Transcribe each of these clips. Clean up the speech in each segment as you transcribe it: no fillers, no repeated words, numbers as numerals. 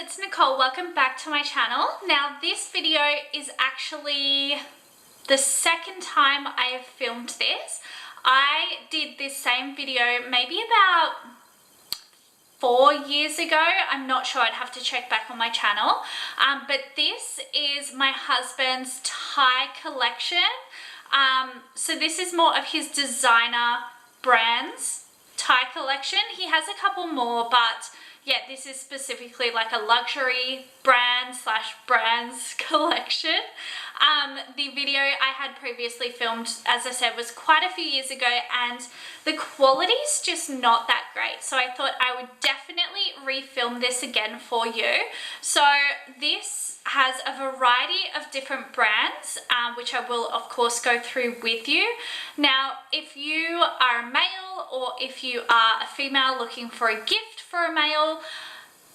it's Nicole. Welcome back to my channel. Now this video is actually the second time I have filmed this. I did this same video maybe about 4 years ago. I'm not sure, I'd have to check back on my channel. But this is my husband's tie collection. So this is more of his designer brands tie collection. He has a couple more, but yeah, this is specifically like a luxury brand slash brands collection. The video I had previously filmed, as I said, was quite a few years ago, and the quality's just not that great. So I thought I would definitely refilm this again for you. So this has a variety of different brands, which I will of course go through with you. Now, if you are a male or if you are a female looking for a gift for a male,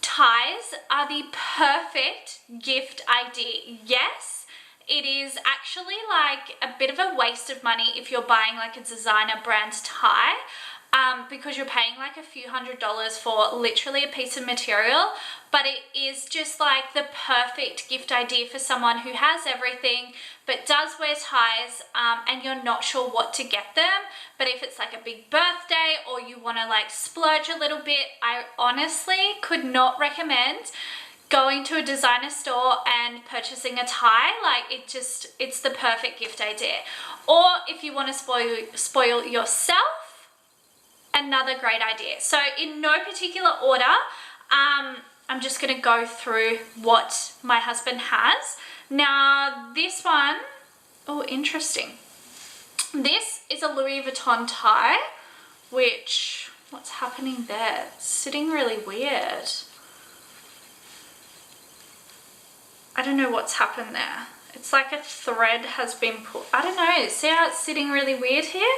ties are the perfect gift idea. Yes, it is actually like a bit of a waste of money if you're buying like a designer brand tie, because you're paying like a few $100s for literally a piece of material. But it is just like the perfect gift idea for someone who has everything but does wear ties, and you're not sure what to get them. But if it's like a big birthday or you want to like splurge a little bit, I honestly could not recommend going to a designer store and purchasing a tie. Like it's the perfect gift idea. Or if you want to spoil yourself, another great idea. So in no particular order, I'm just going to go through what my husband has. Now this one, oh interesting. This is a Louis Vuitton tie, which, what's happening there? It's sitting really weird. I don't know what's happened there. It's like a thread has been pulled. I don't know, see how it's sitting really weird here?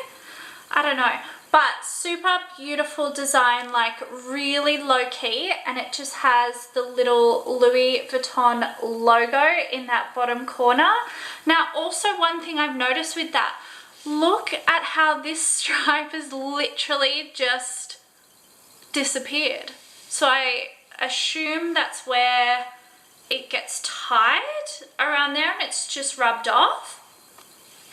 I don't know. But super beautiful design, like really low key, and it just has the little Louis Vuitton logo in that bottom corner. Now also one thing I've noticed with that, look at how this stripe has literally just disappeared. So I assume that's where it gets tied around there and it's just rubbed off.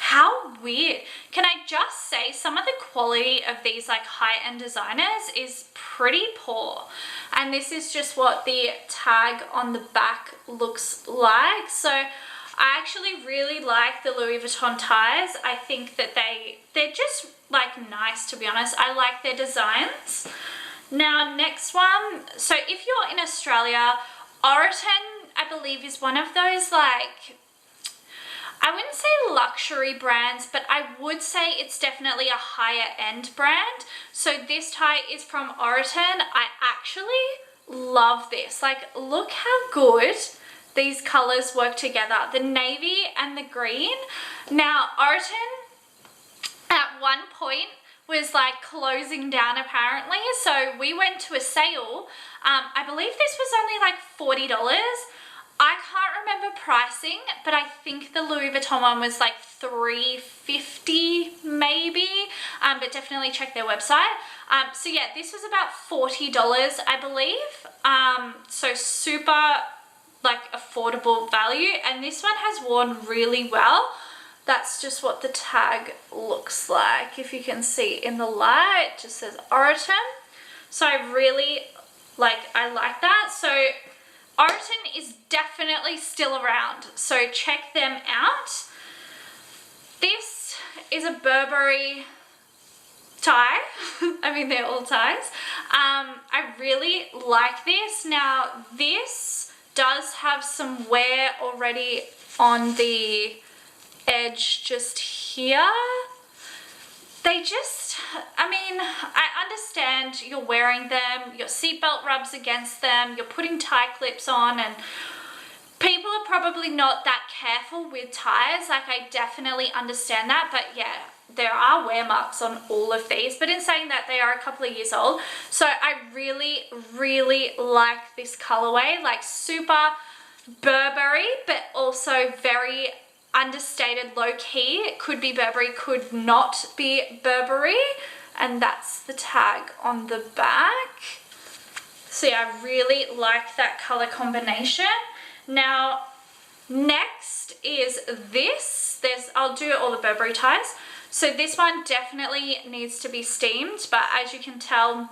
How weird. Can I just say some of the quality of these like high-end designers is pretty poor. And this is just what the tag on the back looks like. So I actually really like the Louis Vuitton ties. I think that they're just like nice, to be honest. I like their designs. Now next one, so if you're in Australia, Oroton I believe is one of those, like, I wouldn't say luxury brands, but I would say it's definitely a higher end brand. So this tie is from Oroton. I actually love this. Like, look how good these colors work together. The navy and the green. Now, Oroton at one point was like closing down apparently. So we went to a sale. I believe this was only like $40. I can't remember pricing, but I think the Louis Vuitton one was like $3.50 maybe, but definitely check their website. So yeah, this was about $40 I believe. So super like affordable value, and this one has worn really well. That's just what the tag looks like. If you can see in the light, it just says Oroton. So I really I like that. So Oroton is definitely still around, so check them out. This is a Burberry tie. I mean, they're all ties. I really like this. Now, this does have some wear already on the edge just here. They just, I mean, I understand you're wearing them, your seatbelt rubs against them, you're putting tie clips on, and people are probably not that careful with ties. Like, I definitely understand that, but yeah, there are wear marks on all of these. But in saying that, they are a couple of years old. So I really, really like this colorway, like super Burberry, but also very understated, low key. It could be Burberry, could not be Burberry, and that's the tag on the back. So yeah, I really like that color combination. Now, next is this. I'll do all the Burberry ties. So this one definitely needs to be steamed, but as you can tell,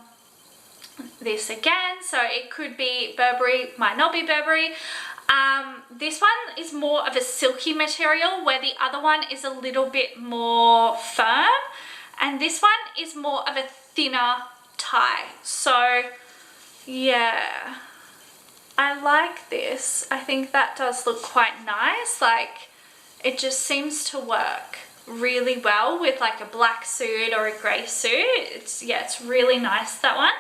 this again, so it could be Burberry, might not be Burberry. This one is more of a silky material, where the other one is a little bit more firm, and this one is more of a thinner tie. So yeah, I like this. I think that does look quite nice. Like, it just seems to work really well with like a black suit or a grey suit. It's really nice, that one.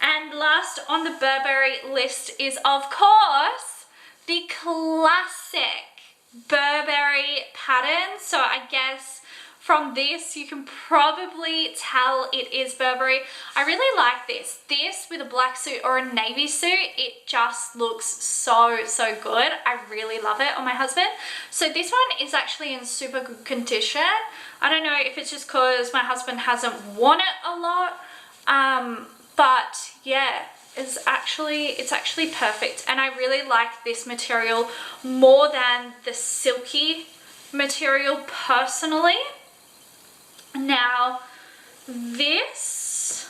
And last on the Burberry list is, of course, the classic Burberry pattern. So I guess from this you can probably tell it is Burberry. I really like this. This with a black suit or a navy suit, it just looks so good. I really love it on my husband. So this one is actually in super good condition. I don't know if it's just because my husband hasn't worn it a lot, but yeah, it's actually perfect. And I really like this material more than the silky material personally. Now, this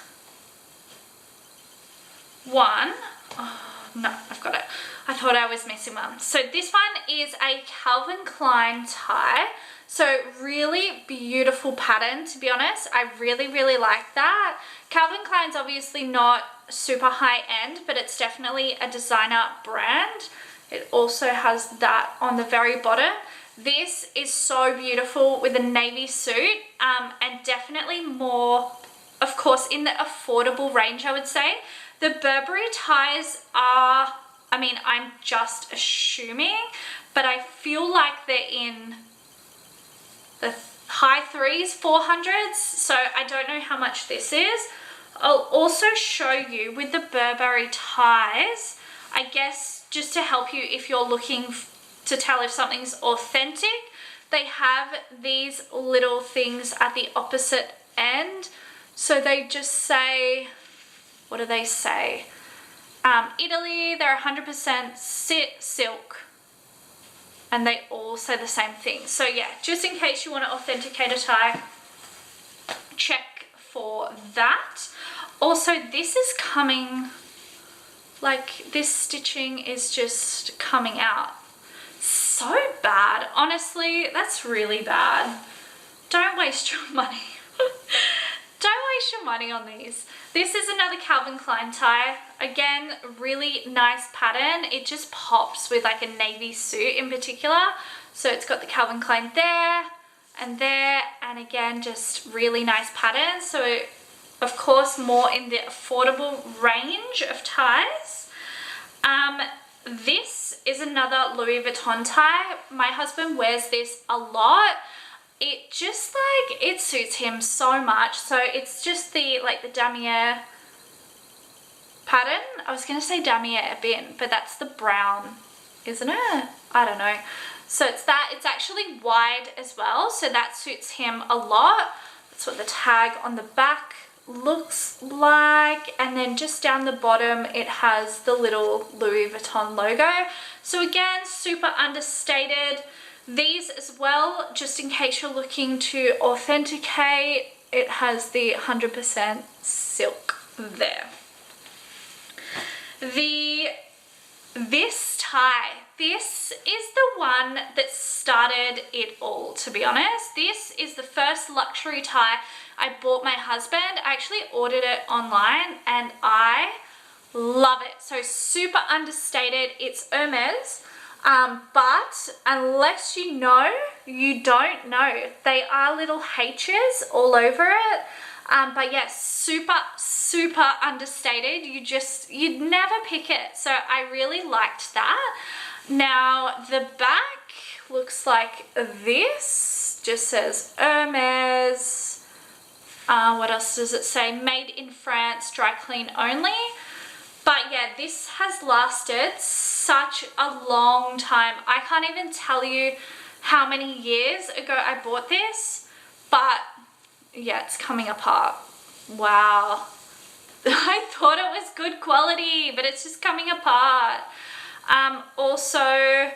one, oh no, I've got it. I thought I was missing one. So this one is a Calvin Klein tie. So really beautiful pattern, to be honest. I really like that. Calvin Klein's obviously not super high end, but it's definitely a designer brand. It also has that on the very bottom. This is so beautiful with a navy suit, and definitely more, of course, in the affordable range, I would say. The Burberry ties are, I mean, I'm just assuming, but I feel like they're in the high 3s, 400s, so I don't know how much this is. I'll also show you with the Burberry ties, I guess, just to help you if you're looking to tell if something's authentic. They have these little things at the opposite end. So they just say, what do they say? Italy, they're 100% silk. And they all say the same thing. So yeah, just in case you want to authenticate a tie, check for that. Also, this is coming, like, this stitching is just coming out so bad. Honestly, that's really bad. Don't waste your money. Don't waste your money on these. This is another Calvin Klein tie. Again, really nice pattern. It just pops with like a navy suit in particular. So it's got the Calvin Klein there, and again, just really nice pattern. So of course, more in the affordable range of ties. This is another Louis Vuitton tie. My husband wears this a lot. It just like, it suits him so much. So it's just the, like the damier pattern. I was going to say damier bin, but that's the brown, isn't it? I don't know. So it's that, it's actually wide as well. So that suits him a lot. That's what the tag on the back looks like, and then just down the bottom it has the little Louis Vuitton logo. So again, super understated. These as well, just in case you're looking to authenticate, it has the 100% silk there. This tie, this is the one that started it all, to be honest. This is the first luxury tie I bought my husband. I actually ordered it online and I love it. So super understated. It's Hermes, but unless you know, you don't know. They are little H's all over it. But yes, super understated. You'd never pick it. So I really liked that. Now the back looks like this. Just says Hermes. What else does it say? Made in France, dry clean only. But yeah, this has lasted such a long time. I can't even tell you how many years ago I bought this, but yeah, it's coming apart. Wow. I thought it was good quality, but it's just coming apart. Also,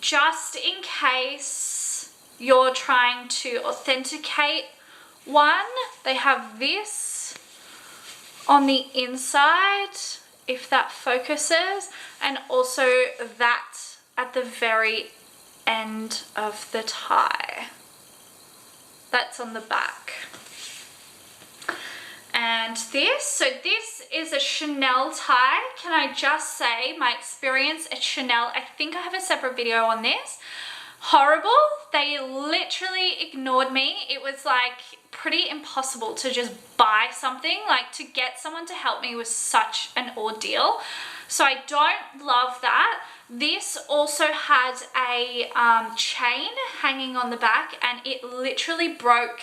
just in case you're trying to authenticate one, they have this on the inside, if that focuses, and also that at the very end of the tie. That's on the back. And this is a Chanel tie. Can I just say my experience at Chanel, I think I have a separate video on this. Horrible. They literally ignored me. It was like pretty impossible to just buy something. Like, to get someone to help me was such an ordeal. So I don't love that. This also has a chain hanging on the back, and it literally broke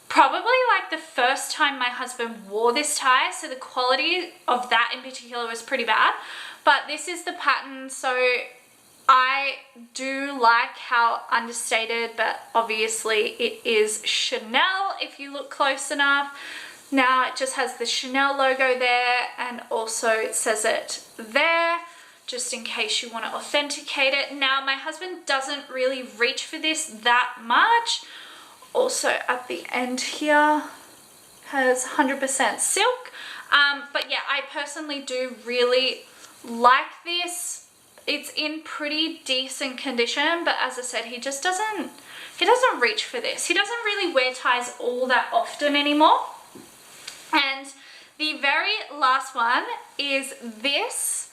probably like the first time my husband wore this tie, so the quality of that in particular was pretty bad. But this is the pattern, so I do like how understated, but obviously it is Chanel if you look close enough. Now it just has the Chanel logo there, and also it says it there, just in case you want to authenticate it. Now my husband doesn't really reach for this that much. Also at the end here has 100% silk. But yeah, I personally do really like this. It's in pretty decent condition, but as I said, he doesn't reach for this. He doesn't really wear ties all that often anymore. And the very last one is this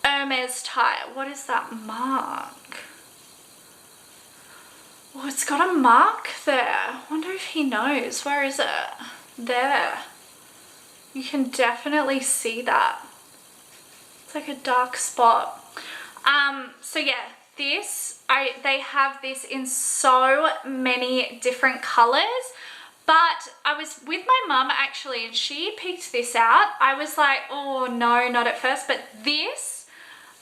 Hermes tie. What is that mark? Oh, it's got a mark there. I wonder if he knows. Where is it? There. You can definitely see that. It's like a dark spot. So yeah, they have this in so many different colors, but I was with my mum actually, and she picked this out. I was like, oh no, not at first, but this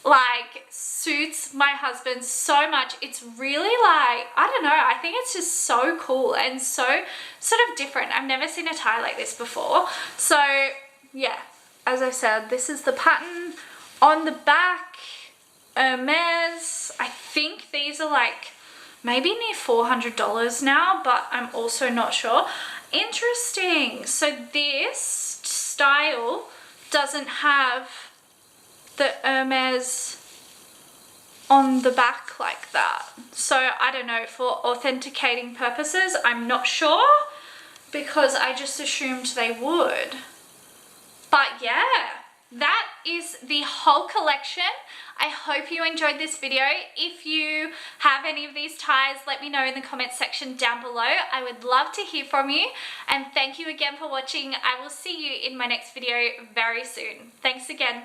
like suits my husband so much. It's really like, I don't know, I think it's just so cool and so sort of different. I've never seen a tie like this before. So yeah, as I said, this is the pattern on the back. Hermes, I think these are like maybe near $400 now, but I'm also not sure. Interesting. So this style doesn't have the Hermes on the back like that. So I don't know, for authenticating purposes, I'm not sure, because I just assumed they would. But yeah, that is the whole collection. I hope you enjoyed this video. If you have any of these ties, let me know in the comment section down below. I would love to hear from you. And thank you again for watching. I will see you in my next video very soon. Thanks again.